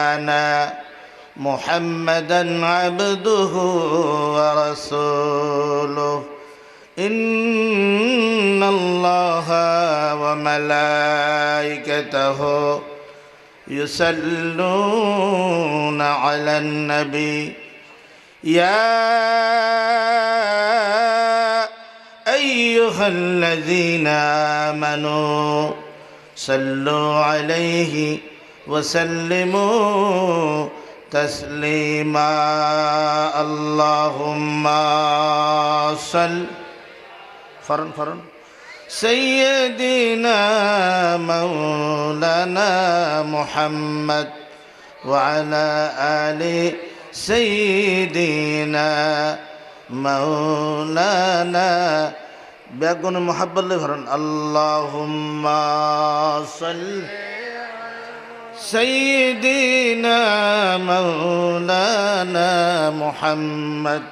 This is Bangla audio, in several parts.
أنا محمدا عبده ورسوله إن الله وملائكته يصلون على النبي يا أيها الذين آمنوا صلوا عليه وسلموا تسليما اللهم صل فرن سيدنا مولانا محمد وعلى آل سيدنا مولانا بأقول محبة لفرن اللهم صل سيدنا مولانا محمد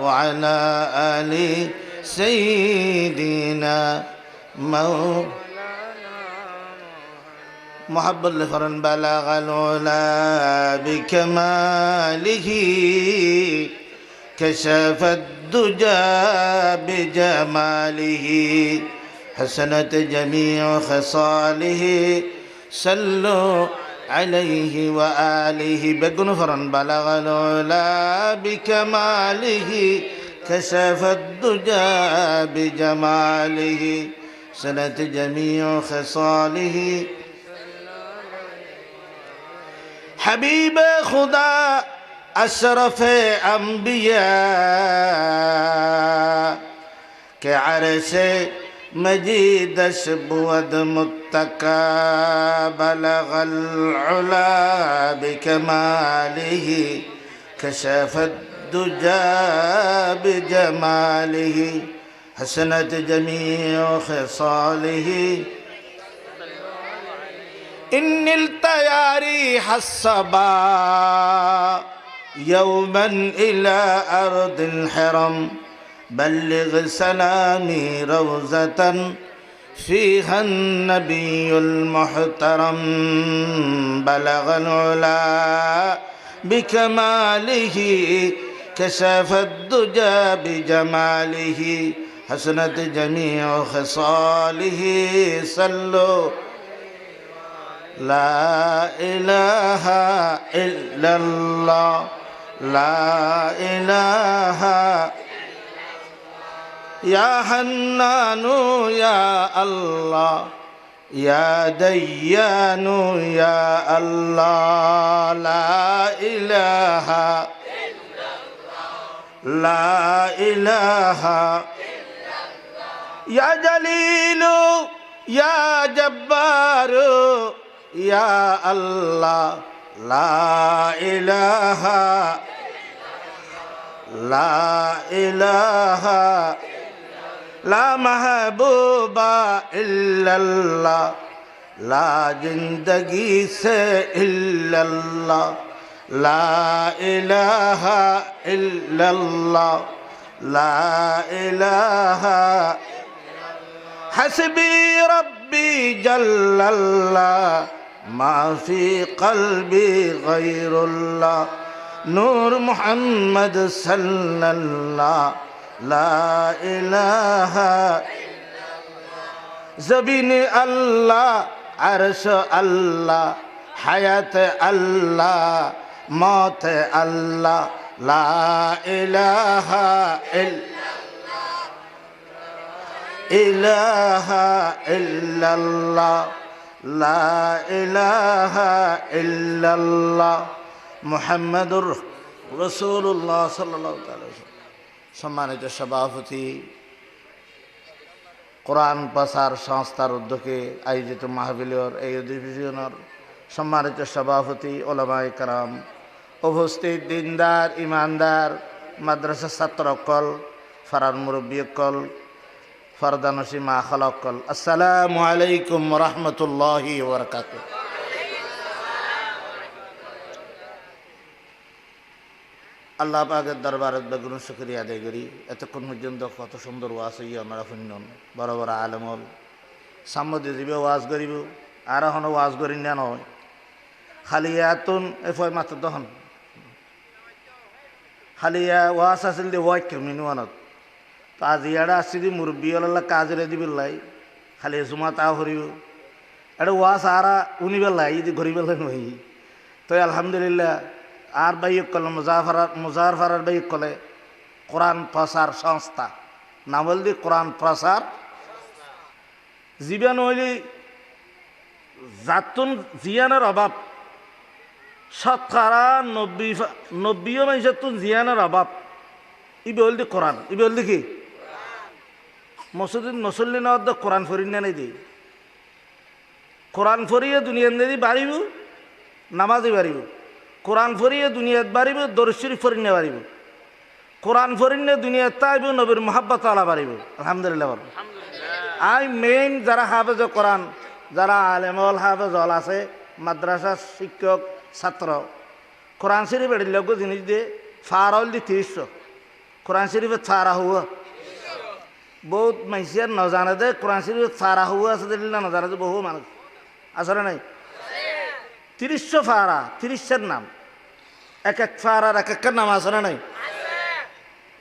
وعلى آل سيدنا محبة لفرن بلغ العلا بكماله كشف الدجى بجماله حسنت جميع خصاله صلوا عليه وآله بغنفرا بلغ العلا بكماله كشف الدجى بجماله حسنت جميع خصاله حبيب خدا اشرف انبیاء کے عرش مجید بود متقى بلغ العلا بكماله كشف الدجى بجماله حسنت جميع خصاله إن التياري حسبا يوما إلى أرض الحرم بلغ سلامي روزة فيها النبي المحترم بلغ العلا بكماله كشف الدجى بجماله حسنت جميع خصاله صلوا لا إله إلا الله لا إله يا حنان يا الله يا ديان يا الله لا إله لا إله يا جليل يا جبار يا الله لا إله لا إله لا محبوب إلا الله لا زندگی سے إلا الله لا إله إلا الله لا إله حسبي ربي جل الله ما في قلبي غير الله نور محمد صلى الله لا إله زبين الله عرش الله حياة الله موت الله لا إله إلا الله لا إله إلا الله محمد رسول الله صلى الله عليه وسلم সম্মানিত সভাপতি কোরআন প্রচার সংস্থার উদ্যোগে আয়োজিত মাহফিলের এই অধিবেশনের সম্মানিত সভাপতি ওলামায়ে কেরাম উপস্থিত দিনদার ইমানদার মাদ্রাসা ছাত্রকল ফারার মুরব্বীকল ফরদানসী মা খালাকল আসসালামু আলাইকুম ওয়া রাহমাতুল্লাহি ওয়া বারাকাতুহু আল্লাহ পাকের দরবারে বেগুন শুকরিয়া আদায় করি। এতক্ষণ পর্যন্ত কত সুন্দর ওয়াজ হইয়া আমরা শুনলাম, বড় বড় আলেমল সাম্মতি দিবে ওয়াজ করিব, আর এখনো ওয়াজ করি না নয়। খালিয়াতুন এফয় মাত্র দহন খালিয়া ওয়াস আছিল দি ওয়াক্য মিনুয়ানত তো আজ ইয়াড়া আসছি দি মুরব্বী আল্লাহ কাজরে দিবিল্লাই খালি জুমা তাও হরিব এটা ওয়াস আরা উনি বেলাই যদি ঘড়ি বেলা নই তো আলহামদুলিল্লাহ আর বাইক কলে মুজাফার ফারার বাইক কলে কোরআন প্রসার সংস্থা নাম বলদি কোরআন প্রসার জীবন হইলি জাতুন জিয়ানের অভাব শতকরা 90 মানুষের জিয়ানের অভাব ই বলদি কোরআন ই বলদি কি মসজিদ নসল্লি নদ কোরআন ফরিন নাই দি কোরআন ফরিয়ে দুনিয়ার নেদি বাড়িব নামাজে বাড়িব কোরআন ফরিয়ে দুনিয়াত বাড়িব দরশরী ফরিনে বাড়িব কোরআন ফরিনে দুনিয়াত তাইব নবীর মোহাব্বত আলা বাড়িব আলহামদুলিল্লাহ আই মেইন যারা হাফেজ কোরআন যারা আলেমল হাফেজ হল আছে মাদ্রাসা শিক্ষক ছাত্র কোরআন শরীফ এড়ির লোক জিনিস দিয়ে ফারল দি ৩০ কোরআন শরীফে ছাড়া হুয়া বহুত মানুষের নজানে দে কোরআন শরীফে ছাড়া হুয়া আছে দিল না নজানে বহু মানুষ আসলে নাই ৩০ ফারা ৩০-এর নাম এক এক ফারার এক এক নাম আসলে নাই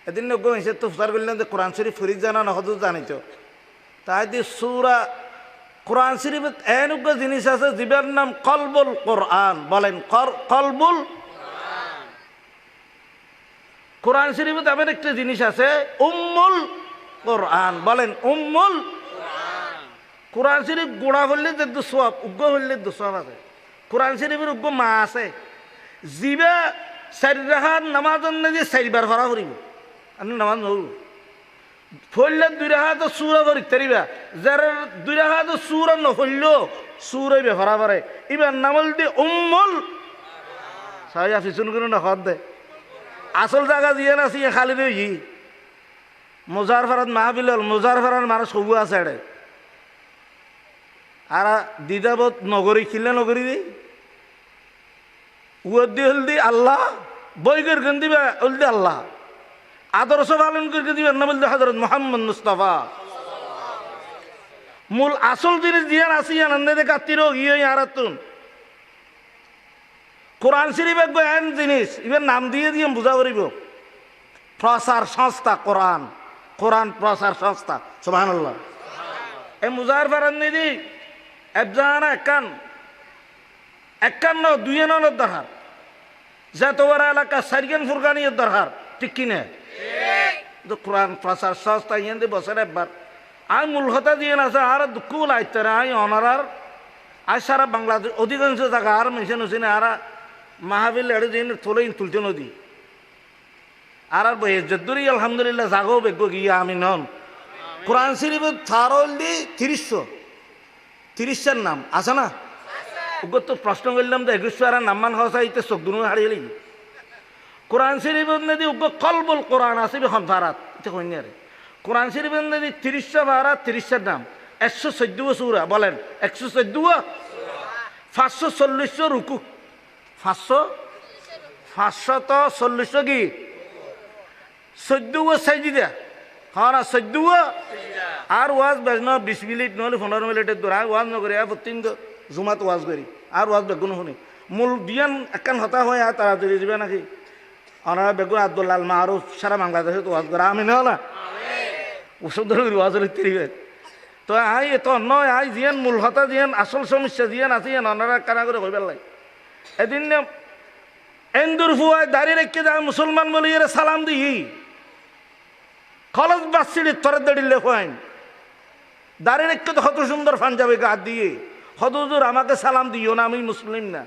এদিন লোক মানুষের তুফার করলেন যে কোরআন শরীফ ফরিদ জানা না হদু জানিত তাই দিয়ে সুরা কোরআন শরীফে এনুগ্য জিনিস আছে জীবের নাম কলবুল কোরআন বলেন কলবুল কোরআন শরীফে এমন একটা জিনিস আছে উম্মুল কোরআন বলেন উম্মুল কোরআন শরীফ গোড়া হলে যে দুসওয়াব উগ্র হলে দুসওয়াব আছে কোরআন শরীফের উগ্র মা আছে জীবে 4 রাকাত নামাজ দিয়ে 4বার ভরা করিব আপনি নামাজ নব ফললে 2 রাকাত সূরা করি তারিবা যার 2 রাকাত সূরা নহললেও সূরা বেফরা পারে এবার নামল দি উম্মুল সায়া ফিসুন করে না হদ দে আসল জায়গা দিয়ে না সি খালি রই মুজারফারাত মাহবিল মুজারফারার মারা সবু আছে এড়ে আর দিদাবত নগরী খিলে নগরী দি উদ্দি হলদি আল্লাহ বই করে দিবা হলদি আল্লাহ আদর্শ পালন করে দিবেন না বলতে হযরত মুহাম্মদ মুস্তাফা মূল আসল জিনিস দিয়ে আসি আনন্দে দেখা তিরো গিয়ে আরাতুন কোরআন শরীফ এক এন জিনিস ইবেন নাম দিয়ে দিয়ে বুঝা করিব প্রসার সংস্থা কোরআন কোরআন প্রসার সংস্থা সুবহানাল্লাহ এই মুজাফারান নিদি এবজানা একান্ন 2 ননের দরকার যতবার এলাকা সারিগান ফুরকানির দরকার ঠিক কিনে তো কোরআন প্রসার সংস্থা ইয়েন দি বছর একবার আই মূল কথা দিয়ে আছে আর দুঃখ লাইতে আই অনারার আজ সারা বাংলাদেশ অধিকাংশ জায়গা আর মেশিন হচ্ছে আর মাহাবিল এড়ে দিন তোলে তুলতে নদী আর যদ্দুরি আলহামদুলিল্লাহ জাগো বেগ গিয়া আমি নন কোরআন শরীফে থারল দি 30-এর নাম আছে না ওগো তো প্রশ্ন করলাম তো 21 আর নাম্মান হসা ইতে চোখ দুনো হারিয়ে লাগি কোরআন শরীফের নদী ওগো কলবুল কোরআন আছে বেখন ফারাত এটা কই না রে কোরআন শরীফের নদী 30 ফারাত 30-এর নাম 114 সূরা বলেন 114 540 রুকু 540 কি 14 সাইজিদা হ্যাঁ 14 আর ওয়াজ বেজনা 20 মিনিট নহলে 15 মিনিটের দূর ওয়াজ নকরি আর তিন জুমাত ওয়াজ করি আর ওয়াজ বেগুন শুনি মূল বিয়ান একান হতা হয় আর তাড়াতাড়ি যাবে নাকি ওনারা বেগুন আব্দুল্লাহ মারুফ সারা বাংলাদেশে তো ওয়াজ করে আমি না না ওসব ধরনের ওয়াজ হলে তো আই এত নয় আই জিয়ান মূল হতা জিয়ান আসল সমস্যা জিয়ান আছে ওনারা কানা করে হইবার লাগে এদিন এন্দুর ফুয়ায় দাঁড়িয়ে রেখে যায় মুসলমান বলে এরা সালাম দিই কলেজ বাসির তরে দাঁড়িয়ে হয় দাঁড়িয়ে রেখে তো কত সুন্দর পাঞ্জাবি গা দিয়ে হদুজুর আমাকে সালাম দিও না আমি মুসলিম না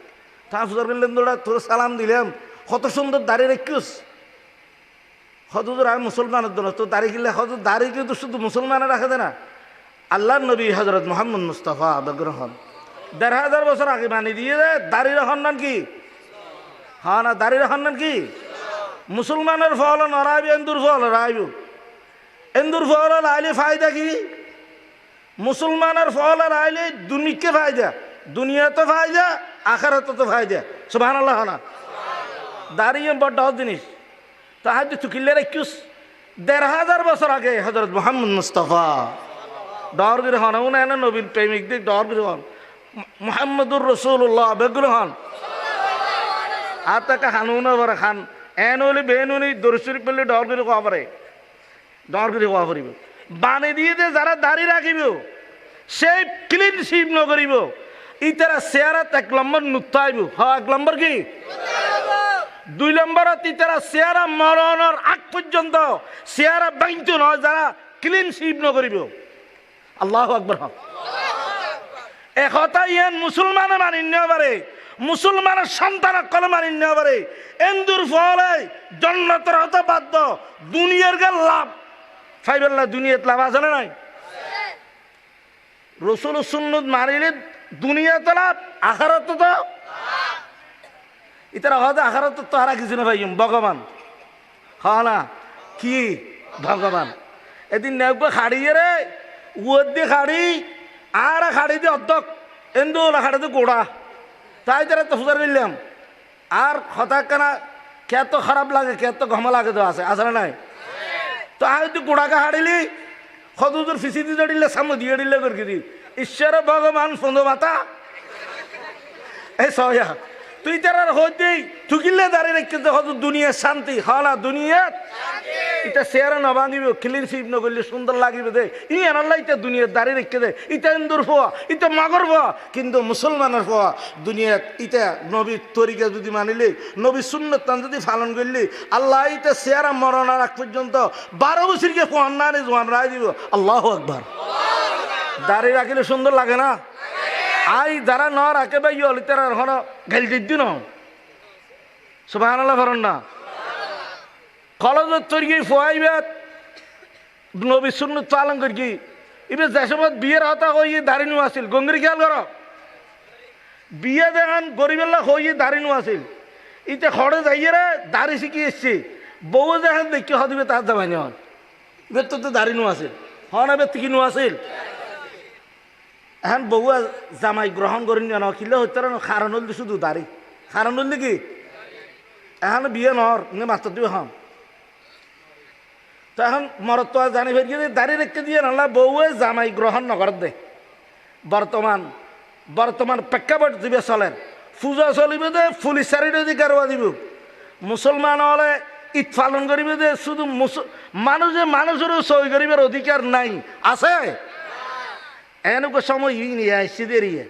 তা হুজুর বললেন তোরা তোর সালাম দিলাম কত সুন্দর দাঁড়িয়ে রেখিস হদুজুর আমি মুসলমানের জন্য তো দাঁড়িয়ে গেলে হদুর দাঁড়িয়ে কিন্তু শুধু মুসলমানের রাখে দেয় না আল্লাহর নবী হযরত মুহাম্মদ মুস্তাফা বেগ্রহণ 1500 বছর আগে বানিয়ে দিয়ে দেয় দাঁড়িয়ে রাখার নাম কি হ্যাঁ না দাঁড়িয়ে রাখার নাম কি মুসলমানের ফল নড়াইব এন্দুর ফল রাইব এন্দুর ফল আইলে ফায়দা কি মুসলমানের ফল আইলে দুনিয়াকে ফায়দা দুনিয়াতে ফায়দা আখিরাতে তো ফায়দা সুবহানাল্লাহ না দাঁড়িয়ে বড় জিনিস তাহাজ চুকিলে রেখুস 1500 বছর আগে হযরত মুহাম্মদ মুস্তাফা ডর গ্রহণ নবীর প্রেমিক দিক ডর গ্রহণ মুহাম্মদুর রাসূলুল্লাহ বেগ্রহণ আর তাকে হানুনা পরে খান এন হলে বেন হলে দর্শরী পেলে ডর করে কোয়া পারে ডর করে কোয়া পারিব বানে দিয়ে যে যারা দাড়ি রাখিব সেই ক্লিন শিপ নকরিব ইতারা চেয়ারাত 1 নম্বর নুতাইব হ্যাঁ 1 নম্বর কি 2 নম্বরত ইতারা চেয়ারা মরণের আগ পর্যন্ত চেয়ারা বাইন্ত নয় যারা ক্লিন শিপ নকরিব আল্লাহু আকবার একতা ইয়ান মুসলমানে মানি নিতে পারে মুসলমানের সন্তান কলে মানি নিতে পারে এন্দুর ফলে জান্নাতের হতে বাধ্য দুনিয়ার গে লাভ ফাইবেল্লা দুনিয়াত লাভ আছে না নাই রসুল সুন্নত মানিলে দুনিয়াতে লাভ আখিরাত তো ইতারা হয়তো আখিরাত তো হারা কিছু না ভাইম ভগবান হ্যাঁ না কি ভগবান এদিন নেকবে খাড়িয়ে রে উয়ার দিয়ে খাড়ি আর খাড়ি দিয়ে অর্ধক এন্দু খাড়ি দিয়ে গোড়া তাই তারা তো ফুজার নিলাম আর হঠাৎ কেনা কে তো খারাপ লাগে কে তো ঘমা লাগে তো আছে না নাই তো আগে তুই গোড়াকে হারিলি সদুদুর ফিসি দিয়ে দিলে সামনে দিয়ে দিলে করকি দি ঈশ্বর ভগবান ফোনো মাতা এই সয়া তুই তার হইতেই থুকিলে দাঁড়িয়ে রেখে হয়তো দুনিয়ার শান্তি হলা দুনিয়ার এটা চেয়ারে না ভাঙিব ক্লিন শিপ নগরলে সুন্দর লাগিবে দে ই আনাল্লা ইটা দুনিয়ার দাঁড়িয়ে রেখে দে ইটা ইন্দুর ফোয়া ইটা মাগর ফোয়া কিন্তু মুসলমানের ফোয়া দুনিয়াত ইটা নবীর তরিকা যদি মানিলে নবী সুন্নত যদি পালন করলি আল্লাহ ইটা চেয়ারা মরণার আগ পর্যন্ত 12 বছরকে ফোয়ান না রে জোয়ান রায় দিব আল্লাহু আকবার দাঁড়িয়ে রাখিলে সুন্দর লাগে না আই যারা ন রাখে ভাই অলি তারা এখন ঘেল দিদি ন সুবহানাল্লাহ ফরন না কলেজের তৈরি ফোয়াইবে নবী সুন্নত পালন করি এবার যে সময় বিয়ের হতা হয়ে দাঁড়িয়ে আসিল গঙ্গির খেয়াল কর বিয়ে দেখান গরিবেল্লা হয়ে দাঁড়িয়ে আসিল ইতে খড়ে যাইয়ে রে দাড়ি শিখি এসছে বউ দেখান দেখি হদিবে তার যাবাই হন এবার তো দাঁড়িয়ে আসিল হন এবার থেকে নো আসিল এখন বউ জামাই গ্রহণ করি না কিলে হইতে কারণ হল শুধু দাড়ি কারণ হল কি এখন বিয়ে নর মাত্র দিবে হন তো এখন মরত তো জানি ফের গিয়ে দাঁড়িয়ে রেখে দিয়ে নাহলে বউয়ে জামাই গ্রহণ নগর দে বর্তমান প্রেক্ষাপট দিবে চলেন পূজা চলিবে দে পুলিশ চারিটা দিকে কারবা দিব মুসলমান হলে ঈদ পালন করিবে দে শুধু মানুষেরও সই করিবার অধিকার নাই আছে এনেকুৱা সময় ই নিয়ে আসছি দেরিয়ে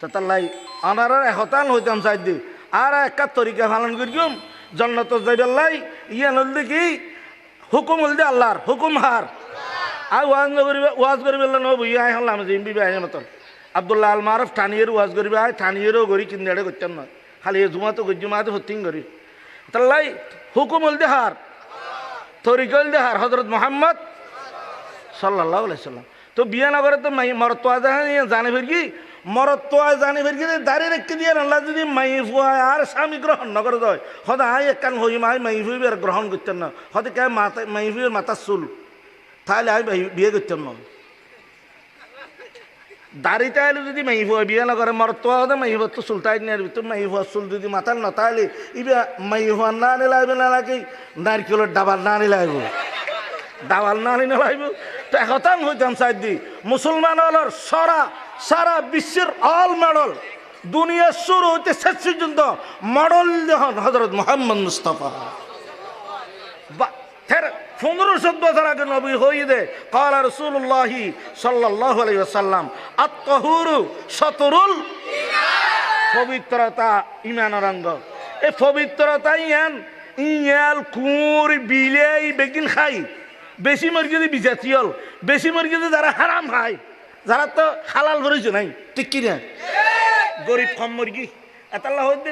তো তাল্লাই আনার এহতান হইতাম চাই দি আর একটা তরিকা পালন করিম জন্নত যাইবেলাই ইয়ে নল দেখি হুকুম হল দে আল্লাহর হুকুম হার আর ওয়াজ করিবে নব ইয়ে আই হলাম জিম্বি আই মতন আব্দুল্লাহ আল মারফ ঠানিয়ের ওয়াজ করিবে আয় ঠানিয়েরও করি কিনে করতাম না খালি জুমাতো জুমাতে হতিং করি তাল্লাই হুকুম হল দে হার তরিকা হল দে হার হজরত মোহাম্মদ সাল্লাল্লাহু আলাইহি সাল্লাম তো বিয়া নগরে তো মরত জানে ফের কি মরত জানে ফের কি দাঁড়িয়ে রেখে দিয়ে আল্লাহ যদি মাই ফুয়ায় আর স্বামী গ্রহণ নগরে দেয় হয়তো আই একান হই মাই মাই ফুই আর গ্রহণ করতেন না হয়তো কে মাথা মাই ফুয়ের মাথার চুল তাহলে আমি বিয়ে করতাম না দাড়িতে আইলে যদি মাই ফুয়া বিয়ে নগরে মরত হতে মাই ফুয়ার তো চুলটাই নিয়ে তো মাই ফুয়ার চুল যদি মাথার না তাহলে ইবা মাই ফুয়ার না আনে লাগবে না নাকি নারকেলের ডাবার না আনে লাগবে দাওয়াল না আনি লাগবে তো একতান হইতাম চাই দি মুসলমান হলর সারা বিশ্বের অল মডেল দুনিয়ার শুরু হইতে শেষ পর্যন্ত মডেল যখন হজরত মোহাম্মদ মুস্তাফা 1500 বছর আগে নবী হয়ে দে ক্বালা রাসূলুল্লাহ সাল্লাল্লাহু আলাইহি ওয়াসাল্লাম আত-তাহুরু শাতরুল পবিত্রতা ঈমানের অঙ্গ এই পবিত্রতা ইয়াল কুঁর বিলেই বেগিন খাই বেশি মুরগি বিজাতিয়ল বেশি মুরগি যারা হারাম খায় যারা তো হালাল করেছে নাই ঠিক কিনা গরিব কম মুরগি এতাল্লাহ হইতে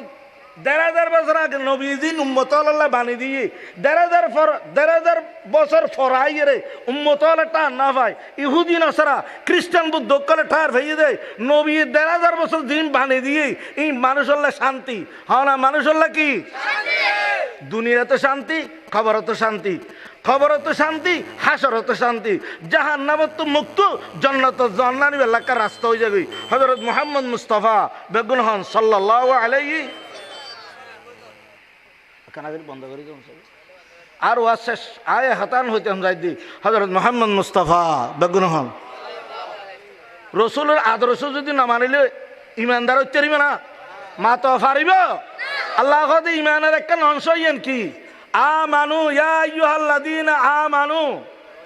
1000 বছর আগে নবীজি উম্মত আল্লাহ বানি দিয়ে 1000 বছর ফরাই রে উম্মত আল্লাহ না ভাই ইহুদি নসরা খ্রিস্টান বুদ্ধ কলে ঠার ভেয়ে দেয় নবী 1000 বছর দিন বানি দিয়ে এই মানুষ আল্লাহ শান্তি হ্যাঁ না মানুষ আল্লাহ কি দুনিয়াতে শান্তি খবরত শান্তি খবরত শান্তি হাসরত শান্তি জাহান্নামত তো মুক্ত জান্নাত জান্নানি এলাকার রাস্তা হয়ে যাবে হযরত মুহাম্মদ মুস্তাফা বেগুন হন সাল্লাল্লাহু আলাইহি কানাগরি বন্ধ করে দিন আর ওয়াজ শেষ আয় হাতান হইতে যাই দি হযরত মুহাম্মদ মুস্তাফা বেগুন হন রসুলের আদর্শ যদি না মানিলে ইমানদার হইতে পারিবে না মা তো ফারিব আল্লাহ কদে ইমানের একটা অংশ ইয়েন কি আমানু ইয়া আইয়ুহাল্লাযীনা আমানু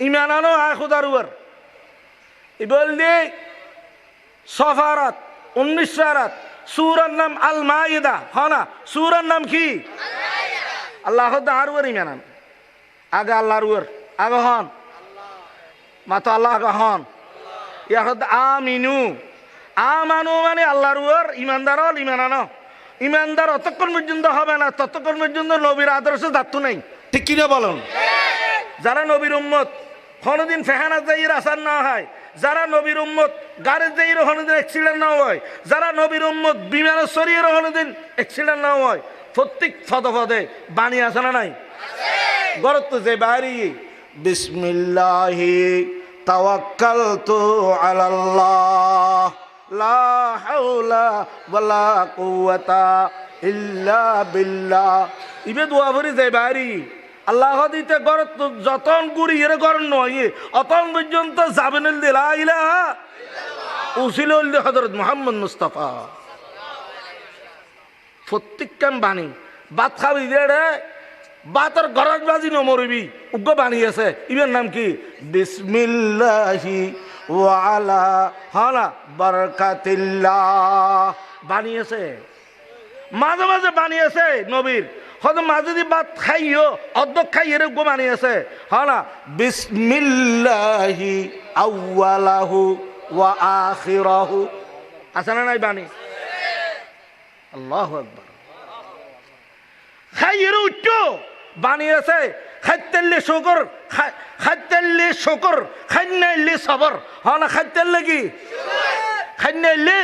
ইমান আনো আয় খুদার উপর বললি সফারাত 19 আয়াত সূরার নাম আল মাইদা হনা সূরার নাম কি আল্লাহ কদে আর উপর ইমান আন আগে আল্লাহর উপর আগে হন মা তো আল্লাহ আগে হন ইয়া কদে আমিনু আমানু মানে আল্লাহর উপর ইমানদার হল ইমান আনো ইমানদার অতক্ষণ পর্যন্ত হবে না ততক্ষণ পর্যন্ত নবীর আদর্শ দায়িত্ব নেই ঠিক কিনা বলুন যারা নবীর উম্মত কোনোদিন ফেহানা যাইয়ের আসার না হয় যারা নবীর উম্মত গাড়ির যাইয়ের কোনোদিন অ্যাক্সিডেন্ট না হয় যারা নবীর উম্মত বিমানের শরীরের কোনোদিন অ্যাক্সিডেন্ট না হয় প্রত্যেক পদে বাণী আছে না নাই গরত যে বাড়ি বিসমিল্লাহি তাওয়াক্কালতু আলাল্লাহ লা হাওলা ওয়ালা কুওয়াতা ইল্লা বিল্লাহ ইবে দোয়া করি যাই বাড়ি আল্লাহ দিতে গরত যতন গুড়ি এর গরণ নয় অতন পর্যন্ত যাবেন লা ইলাহা উসিল হযরত মুহাম্মদ মুস্তাফা প্রত্যেক কাম বাণী বাত খাবি রে বাতর গরজ বাজি নমরবি উগ্র বাণী আছে ইবের নাম কি বিসমিল্লাহি ওয়া আলা হালা বারাকাতিল্লাহ বাণী আছে মাঝে মাঝে বাণী আছে নবীর হয়তো মাঝে যদি বাত খাইও অর্ধক খাই এর উগ্র বাণী আছে হালা বিসমিল্লাহি আউয়ালাহু ওয়া আখিরাহু আছে না নাই বাণী আল্লাহু আকবার খাইয়ের উচ্চ বাণী আছে খাইতেল্লে শুকর খাইতেল্লে শুকর খাইনাইলে সবর হ না খাইতেল্লে কি খাইনাইলে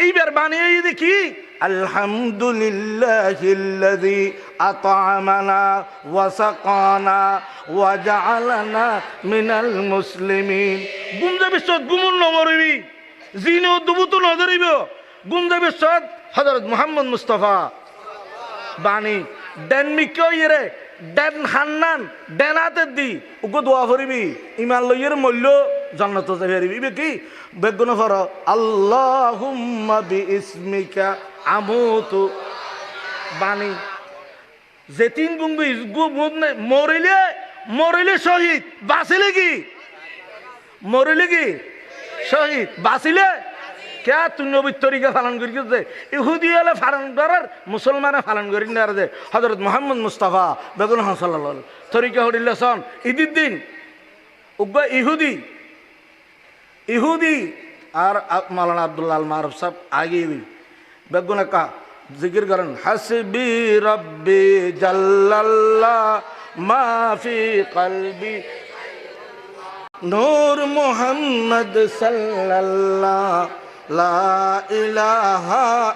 এইবার বাণী দেখি আলহামদুলিল্লাহিল্লাযী আত'আমানা ওয়া সাকানা ওয়া জা'আলানা মিনাল মুসলিমিন গুমজা বিশ্বত গুমুল নমরবি জিনো দুবুতু নজরিব গুমজা বিশ্বত হযরত মুহাম্মদ মুস্তাফা বাণী ডেন মিকে ইরে ডেন হান্নান ডেনাতে দি উগো দোয়া করিবি ইমান লইয়ের মূল্য জান্নাত যাবে হারিবি ইবে কি বেগুন ফর আল্লাহুম্মা বিইসমিকা আমুতু বাণী যেতিন গুঙ্গি মরিলে মরিলে শহীদ বাঁচিলে কি মরিলে কি শহীদ বাঁচিলে কে তুই নবীর তরিকা পালন করি ইহুদি হলে পালন করার মুসলমানে পালন করি না যে হযরত মুহাম্মদ মুস্তাফা বেগুন সাল্লাল্লাহু তরিকা হরিল সন ঈদের দিন উগ্র ইহুদি আর মাওলানা আব্দুল্লাহ আল মারুফ সাহেব আগে বেগুন কা জিকির করেন হাসবি রব্বি জাল্লাল্লাহ মা ফি কলবি নূর মুহাম্মদ সাল্লাল্লাহ লা ইলাহা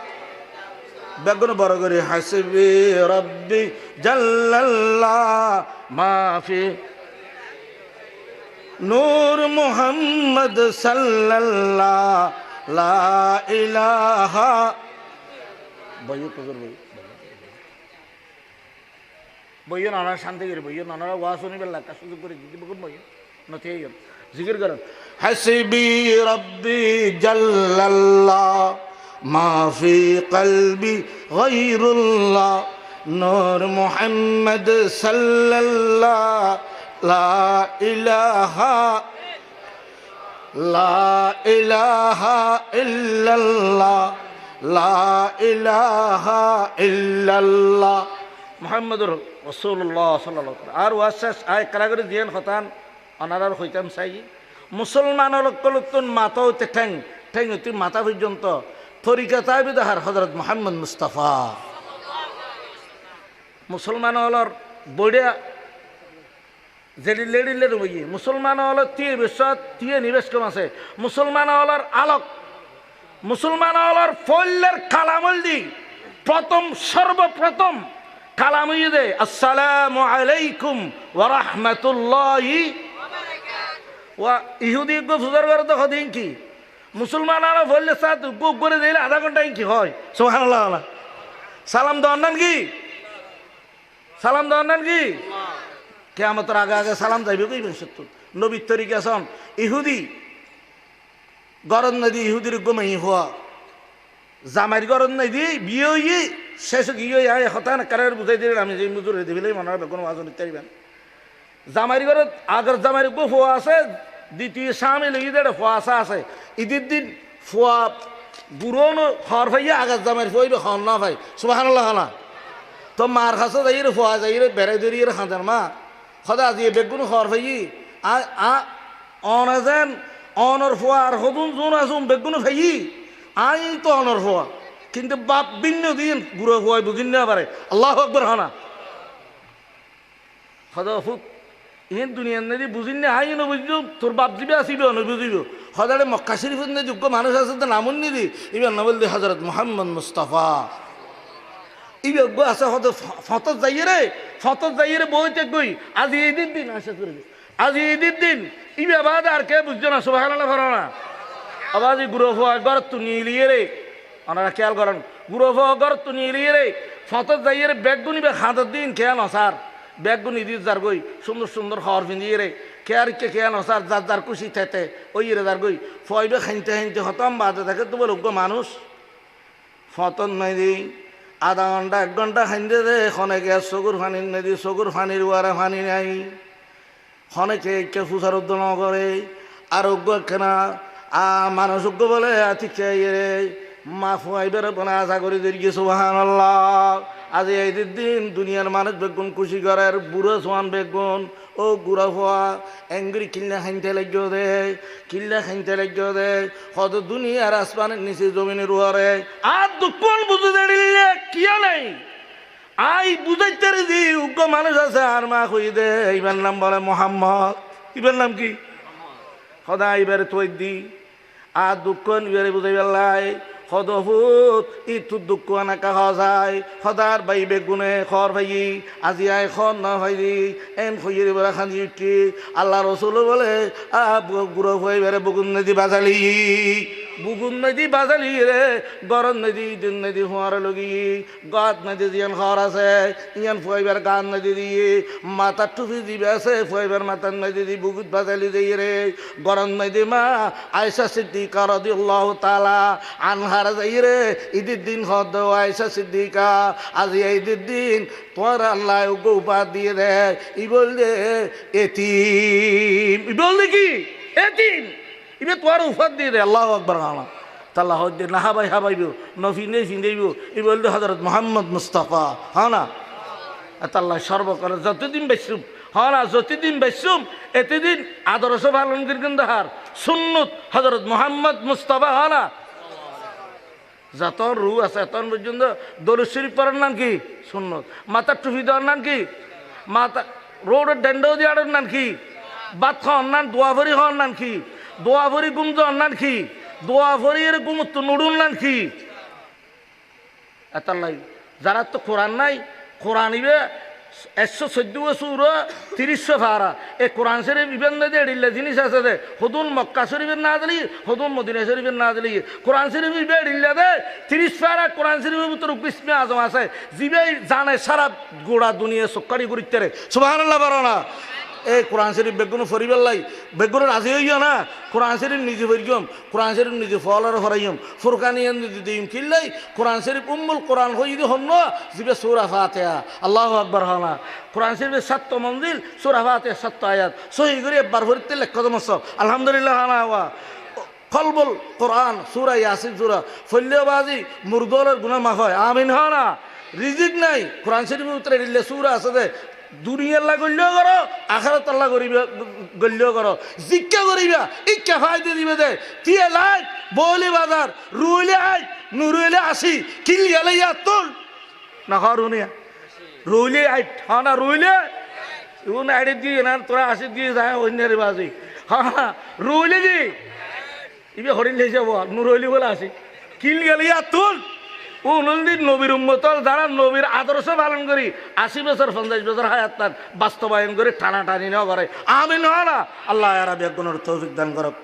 বেগুন বড় করে হাসবি রব্বি জাল্লাল্লাহ মাফি নূর মুহাম্মদ সাল্লাল্লাহ লা ইলাহা বইয়ে কবর বইয়ে নানা শান্তি করে বইয়ে নানারা ওয়াজ শুনিবে লাগা সুযোগ করে দিতে বকুন বইয়ে নথি জিকির করেন হাসবি রব্বি জাল্লাল্লাহ মা ফি কলবি গায়রুল্লাহ নূর মুহাম্মদ সাল্লাল্লাহ লা ইলাহা ইল্লাল্লাহ লা ইলাহা ইল্লাল্লাহ মুহাম্মদুর রাসূলুল্লাহ সাল্লাল্লাহু আলাইহি আর ওয়াসাস আয় কারাগরি দিয়েন হতান অনারার হইতাম চাই মুসলমান লক্ষ্যলুত্তুন মাথা হইতে ঠ্যাং ঠ্যাং হইতে মাথা পর্যন্ত তরিকা তাইবি দেখার হযরত মুহাম্মদ মুস্তাফা মুসলমান হলর বড়িয়া যেটি লেডি লেডি বইয়ে মুসলমান হলর তিয়ে বিশ্বত তিয়ে নিবেশ কম আছে মুসলমান হলর আলোক মুসলমান হলর ফল্লের কালামল দি প্রথম সর্বপ্রথম কালাম হইয়ে দে আসসালামু আলাইকুম ওয়া রাহমাতুল্লাহি ওয়া ইহুদি গো ফুজার করে তো দিন কি মুসলমানরা বললে সাথ গুপ করে দিলে আধা ঘন্টা কি হয় সুবহানাল্লাহ সালাম দেওয়ার নাম কি সালাম দেওয়ার নাম কি কিয়ামতের আগে আগে সালাম যাইবে কইবেন সত্য নবীর তরিকা সন ইহুদি গরদ নদী ইহুদির গোমাই হওয়া জামাইর গরম নাই দি বিয়ে হইয়ে শেষ গিয়ে আয় হতা না কারের বুঝাই দিলেন আমি যে মজুর দিবিলেই মনে হবে কোনো ওয়াজন নিতে পারবেন জামাইর ঘরে আগের জামাইর গো ফোয়া আছে দ্বিতীয় স্বামী লেগে দেড় ফোয়া আসা আছে ঈদের দিন ফোয়া বুড়ো হর ভাইয়া আগের জামাইর ফইবে হন না ভাই সুবহানাল্লাহ না তো মার কাছে যাই রে ফোয়া যাই রে বেড়াই দড়িয়ে রে খাঁদার মা সদা আজি বেগুন হর ভাই অন যেন অনর ফোয়া আর হদুন জোন আসুন বেগুন ভাই আই তো অনর ফোয়া কিন্তু বাপ ভিন্ন দিন গুড়ো ফোয়াই বুঝিন না পারে আল্লাহ আকবার হনা সদা ফুক ইহেন দুনিয়ার নাকি বুঝিন না হাই নবুঝব তোর বাপ দিবে আসিবে নবুঝিব সদারে মক্কা শরীফের না যোগ্য মানুষ আছে তো নামুন নিদি ইবার নবল দি হজরত মোহাম্মদ মুস্তাফা ইয়োগ্য আছে হত ফতত যাইয়ে রে বইতে গই আজি ঈদের দিন আসে করে আজি ঈদের দিন ইবে বাদ আর কে বুঝছো না সুবহানাল্লাহ ফরনা আবাজি গুরু ফোয়া গর তু নিলিয়ে রে ওনারা খেয়াল করেন গুরু ফোয়া গর তু নিলিয়ে রে ফতত যাইয়ে রে বেগুনি খাঁদার দিন খেয়াল নসার বেগুন ইদির যার গই সুন্দর সুন্দর হর পিঁধিয়ে রে খেয়ারিকে খেয়াল নসার যার যার খুশি থেতে ওই রে যার গই ফয়বে খাইতে হতাম বাদে থাকে তো বলুক মানুষ ফতন নাই দি আধা ঘন্টা 1 ঘন্টা খাইতে দে খনেকে চকুর ফানির নেদি চকুর ফানির ওয়ারে ফানি নাই খনেকে একে ফুসার উদ্যোগ করে আরোগ্য কেনা মানুষজ্ঞ বলে আতিকে রে মা ফুয়াইবার বনে আশা করি দিকে সুবহানাল্লাহ আজি এই দিন দুনিয়ার মানুষ বেগুন খুশি করে বুড়ো সোয়ান বেগুন ও গুড়া ফোয়া এঙ্গুরি কিল্লা খাইতে লাগিও দে কত দুনিয়ার আসমানের নিচে জমিনের উহারে আর দুঃখন বুঝে দাঁড়িয়ে কিয়া নাই আই বুঝাইতে রে দি উগ্র মানুষ আছে আর মা কই দে ইবার নাম বলে মোহাম্মদ ইবার নাম কি সদা ইবারে তৈ দি আর দুঃখন ইবারে বুঝাই পেলাই সদভূত ইটো দুঃখ এনেকা সজাই সদার বাই বেগুনে খর ভাই আজি আই খন ন ভাই এন খইয়ের বেড়া খানি উঠি আল্লাহ রসুল বলে গুড়ো হয়ে বেড়ে বগুন নদী বাজালি রে গরম নদী দিন নদী হওয়ার লগি গাত নদী জিয়ান খর আছে ইয়ান ফুয়াইবার গান নদী দিয়ে মাথার টুপি দিবে আছে ফুয়াইবার মাথার নদী দি বুকুত বাজালি দিয়ে রে গরম নদী মা আয়েশা সিদ্দিকা রাদিয়াল্লাহু তাআলা আনহা যাই রে ঈদের দিন হদ আয়েশা সিদ্দিকা আজি ঈদের দিন তোমার আল্লাহ উপা দিয়ে দে ই বললে এতিম ই বললে কি এতিম ইবে তোমার উফাত দিয়ে দে আল্লাহ আকবার আল্লাহ তাল্লাহ হদ্দে না হাবাইব নফিনে ফিনেইব ই বললে হজরত মোহাম্মদ মুস্তাফা হ্যাঁ না তাল্লাহ সর্বকর যতদিন বেসুম হ্যাঁ না যতদিন বেসুম এতদিন আদর্শ পালন করেন তাহার সুন্নত হজরত মোহাম্মদ মুস্তাফা হ্যাঁ না যত রু আছে এত পর্যন্ত দরুদ শরীফ পড়ার নাম কি সুন্নত মাথার টুপি দেওয়ার নাম কি মাথা রোডের ডেন্ডাও দেওয়ার নাম কি বাদ খাওয়ার নাম দোয়া ভরি হওয়ার নাম কি দোয়া ভরি গুম দেওয়ার নাম কি দোয়া ভরি এর গুম নুডুল নাম কি এত লাই যারা তো কোরআন নাই কোরআন ইবে 114 সূরা 30 পারা এই কোরআন শরীফ ইবেন দে এডিল্লা জিনিস আছে দে হুদুন মক্কা শরীফের না দিলি হুদুন মদিনা শরীফের না দিলি কোরআন শরীফ ইবে এডিল্লা দে 30 পারা কোরআন শরীফের ভিতর বিসমি আজম আছে জিবে জানে সারা গোড়া দুনিয়া সক্কারি করিতে রে সুবহানাল্লাহ বারনা এই কোরআন শরীফ বেগুন ফরিবার লাই বেগুন রাজি হইও না কোরআন শরীফ নিজে ফরিগম কোরআন শরীফ নিজে ফলার ফরাইম ফুরকানিয়ান নিজে দিম কিল্লাই কোরআন শরীফ উম্মুল কোরআন হই দি হন জিবে সূরা ফাতিহা আল্লাহু আকবার হনা কোরআন শরীফের 7 মঞ্জিল সূরা ফাতিহা 7 আয়াত সহি করে একবার ফরিতে লেখা মস আলহামদুলিল্লাহ হানা ওয়া কলবুল কোরআন সূরা ইয়াসিন সূরা ফল্যবাজি মুরদলের গুনাহ মাফ হয় আমিন হনা রিজিক নাই কোরআন শরীফের ভিতরে দিলে সূরা আছে যে দুনিয়ার লা গল্য করো আখিরাত আল্লাহ করিবা গল্য করো জিক্কা করিবা ইক্কা ফায়দা দিবে দে তিয়ে লাইট বলি বাজার রুইলে আই নুরুইলে আসি কিলিয়ালে ইয়াতুল না হরুনিয়া রুইলে আই হানা রুইলে উন আইডি দিয়ে না তোরা আসি দিয়ে যায় অন্যের বাজি হ্যাঁ রুইলে দি ইবে হরিণ লেই যাব নুরুইলে বলে আসি কিলিয়ালে ইয়াতুল ও নন্দির নবীর উম্মতল যারা নবীর আদর্শ পালন করি 80 বছর 50 বছর হায়াত তার বাস্তবায়ন করে টানাটানি নেওয়া করে আমিন হলা আল্লাহ আরাবিয়া গুণের তৌফিক দান করুক।